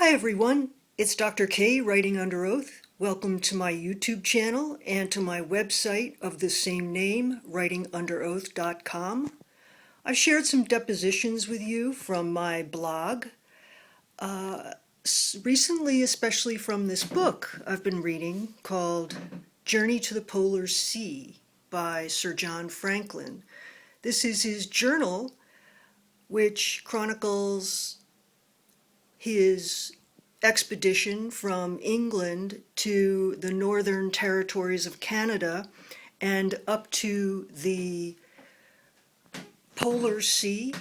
Hi everyone, it's Dr. K writing under oath. Welcome to my YouTube channel and to my website of the same name, writingunderoath.com. I've shared some depositions with you from my blog, recently especially from this book I've been reading called Journey to the Polar Sea by Sir John Franklin. This is his journal, which chronicles his expedition from England to the northern territories of Canada and up to the Polar Sea.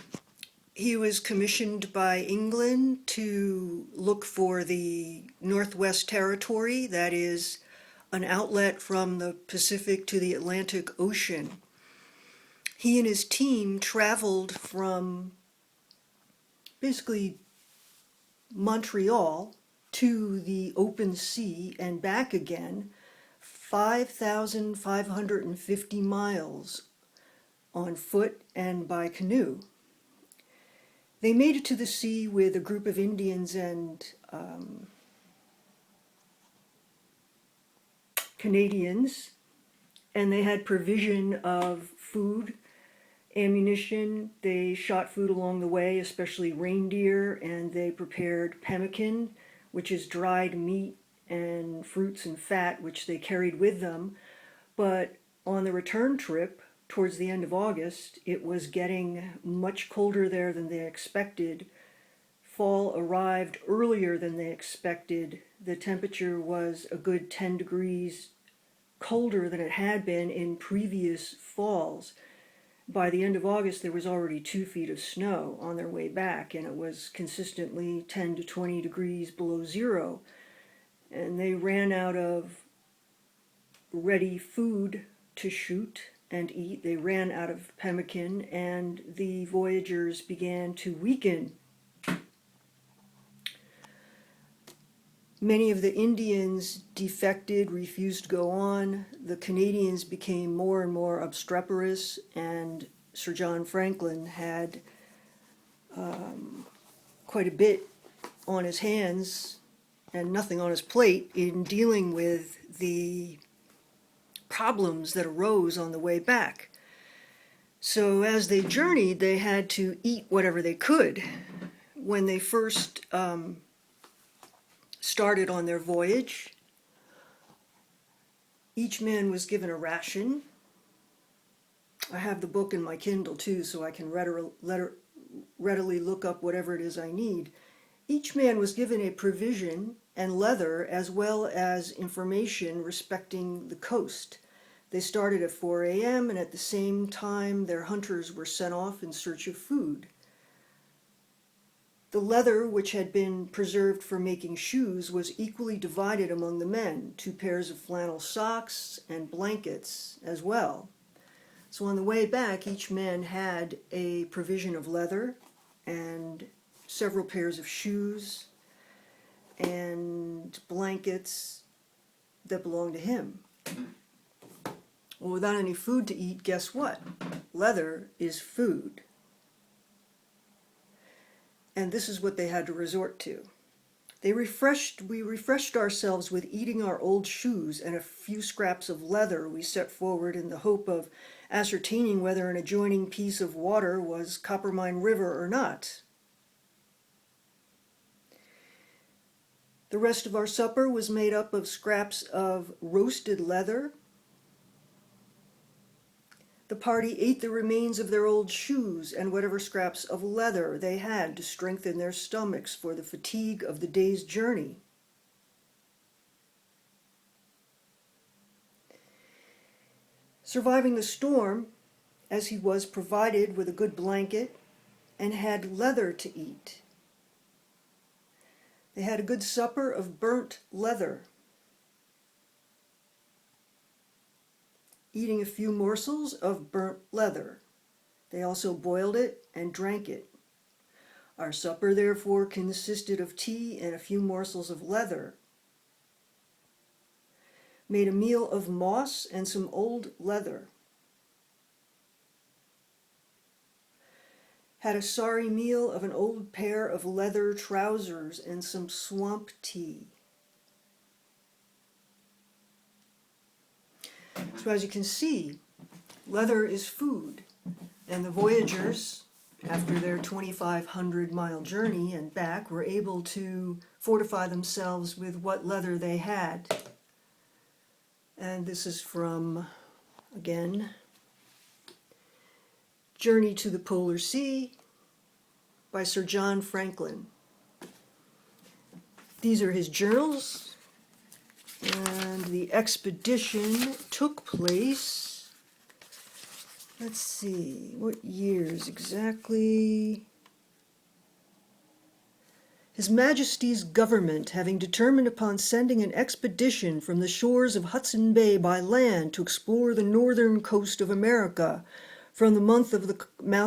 He was commissioned by England to look for the Northwest Territory, that is, an outlet from the Pacific to the Atlantic Ocean. He and his team traveled from basically Montreal to the open sea and back again, 5,550 miles on foot and by canoe. They made it to the sea with a group of Indians and Canadians, and they had provision of food, ammunition. They shot food along the way, especially reindeer, and they prepared pemmican, which is dried meat and fruits and fat, which they carried with them. But on the return trip, towards the end of August, it was getting much colder there than they expected. Fall arrived earlier than they expected. The temperature was a good 10 degrees colder than it had been in previous falls. By the end of August, there was already 2 feet of snow on their way back, and it was consistently 10 to 20 degrees below zero. And they ran out of ready food to shoot and eat. They ran out of pemmican, and the voyagers began to weaken. Many of the Indians defected, refused to go on. The Canadians became more and more obstreperous, and Sir John Franklin had quite a bit on his hands and nothing on his plate in dealing with the problems that arose on the way back. So as they journeyed, they had to eat whatever they could. When they first started on their voyage, each man was given a ration. I have the book in my Kindle too, so I can readily look up whatever it is I need. Each man was given a provision and leather, as well as information respecting the coast. They started at 4 a.m., and at the same time their hunters were sent off in search of food. The leather, which had been preserved for making shoes, was equally divided among the men, 2 pairs of flannel socks and blankets as well. So on the way back, each man had a provision of leather and several pairs of shoes and blankets that belonged to him. Well, without any food to eat, guess what? Leather is food. And this is what they had to resort to. We refreshed ourselves with eating our old shoes and a few scraps of leather we set forward in the hope of ascertaining whether an adjoining piece of water was Coppermine River or not. The rest of our supper was made up of scraps of roasted leather. The party ate the remains of their old shoes and whatever scraps of leather they had to strengthen their stomachs for the fatigue of the day's journey. Surviving the storm, as he was provided with a good blanket and had leather to eat. They had a good supper of burnt leather, eating a few morsels of burnt leather. They also boiled it and drank it. Our supper, therefore, consisted of tea and a few morsels of leather. Made a meal of moss and some old leather. Had a sorry meal of an old pair of leather trousers and some swamp tea. So as you can see, leather is food, and the voyagers, after their 2,500-mile journey and back, were able to fortify themselves with what leather they had. And this is from, again, Journey to the Polar Sea by Sir John Franklin. These are his journals, and the expedition took place, let's see, what years exactly? His Majesty's government having determined upon sending an expedition from the shores of Hudson Bay by land to explore the northern coast of America, from the mouth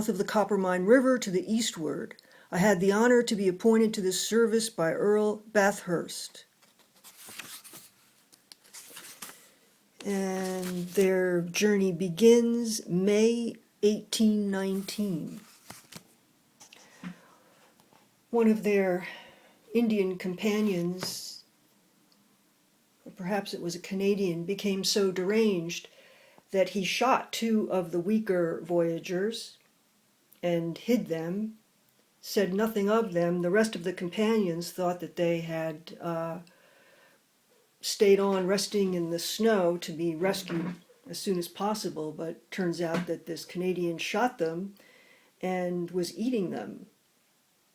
of the Coppermine River to the eastward, I had the honor to be appointed to this service by Earl Bathurst. And their journey begins May 1819. One of their Indian companions, or perhaps it was a Canadian, became so deranged that he shot two of the weaker voyagers and hid them, said nothing of them. The rest of the companions thought that they had stayed on resting in the snow to be rescued as soon as possible, but turns out that this Canadian shot them and was eating them.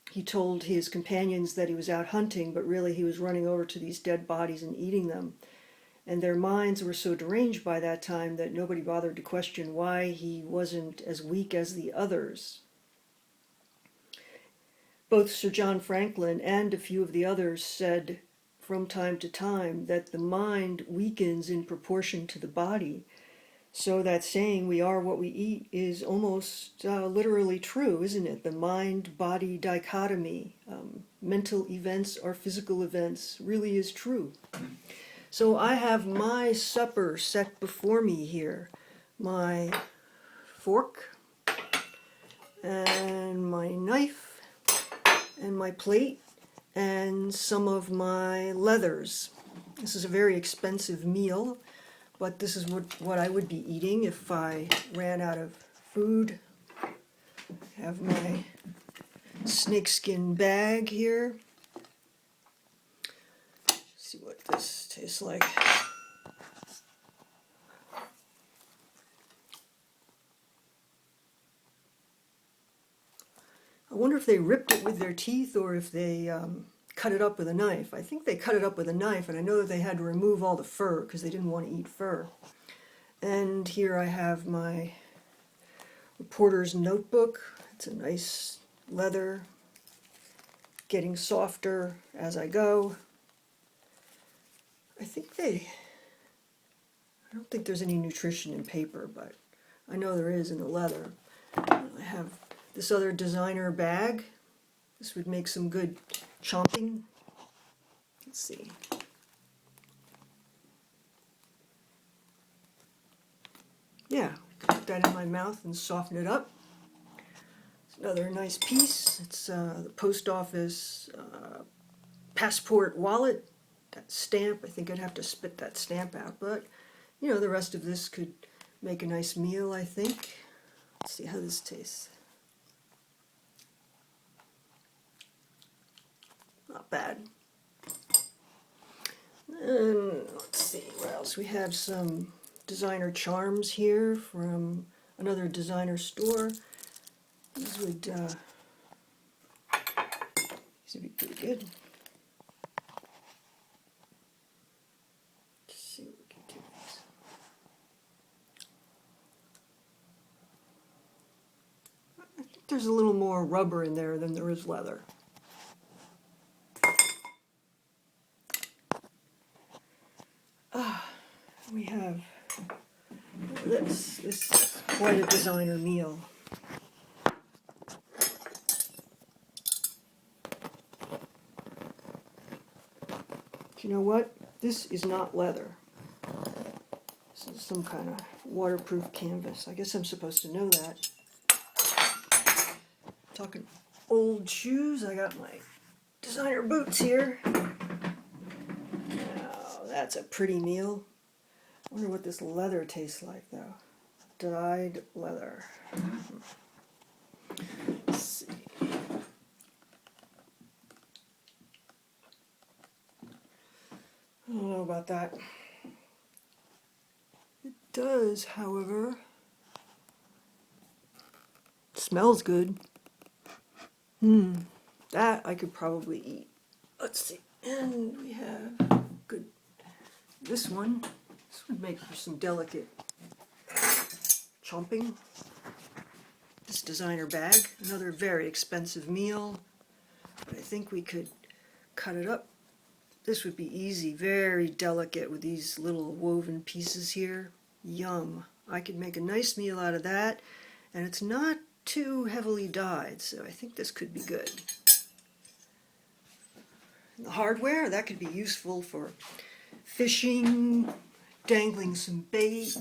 He told his companions that he was out hunting, but really he was running over to these dead bodies and eating them. And their minds were so deranged by that time that nobody bothered to question why he wasn't as weak as the others. Both Sir John Franklin and a few of the others said from time to time that the mind weakens in proportion to the body. So that saying, we are what we eat, is almost literally true, isn't it? The mind-body dichotomy, mental events are physical events, really is true. So I have my supper set before me here. My fork, and my knife, and my plate, and some of my leathers. This is a very expensive meal, but this is what I would be eating if I ran out of food. I have my snakeskin bag here. Let's see what this tastes like. I wonder if they ripped it with their teeth or if they cut it up with a knife. I think they cut it up with a knife, and I know that they had to remove all the fur because they didn't want to eat fur. And here I have my reporter's notebook. It's a nice leather, getting softer as I go. I don't think there's any nutrition in paper, but I know there is in the leather. I have this other designer bag. This would make some good chomping. Let's see. Yeah, put that in my mouth and soften it up. It's another nice piece. It's the post office passport wallet. That stamp, I think I'd have to spit that stamp out, but you know, the rest of this could make a nice meal, I think. Let's see how this tastes. Not bad. And let's see what else. We have some designer charms here from another designer store. These would be pretty good. Let's see what we can do with this. I think there's a little more rubber in there than there is leather. We have this. This is quite a designer meal. Do you know what? This is not leather. This is some kind of waterproof canvas. I guess I'm supposed to know that. Talking old shoes, I got my designer boots here. Now, that's a pretty meal. I wonder what this leather tastes like, though. Dyed leather. Let's see. I don't know about that. It does, however. Smells good. That I could probably eat. Let's see. And we have good. This one. This would make for some delicate chomping. This designer bag. Another very expensive meal. But I think we could cut it up. This would be easy. Very delicate with these little woven pieces here. Yum. I could make a nice meal out of that. And it's not too heavily dyed, so I think this could be good. And the hardware, that could be useful for fishing, dangling some bait.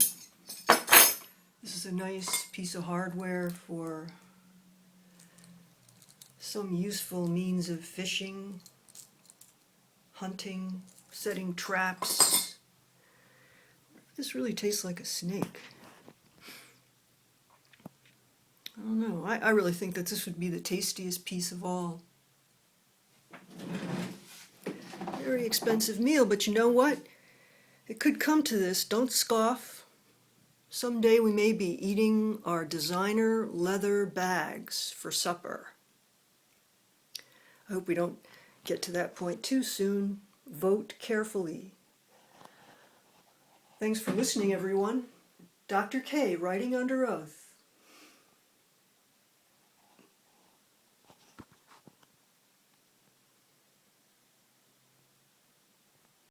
This is a nice piece of hardware for some useful means of fishing, hunting, setting traps. This really tastes like a snake. I don't know. I really think that this would be the tastiest piece of all. Very expensive meal, but you know what? It could come to this. Don't scoff. Someday we may be eating our designer leather bags for supper. I hope we don't get to that point too soon. Vote carefully. Thanks for listening, everyone. Dr. K, writing under oath.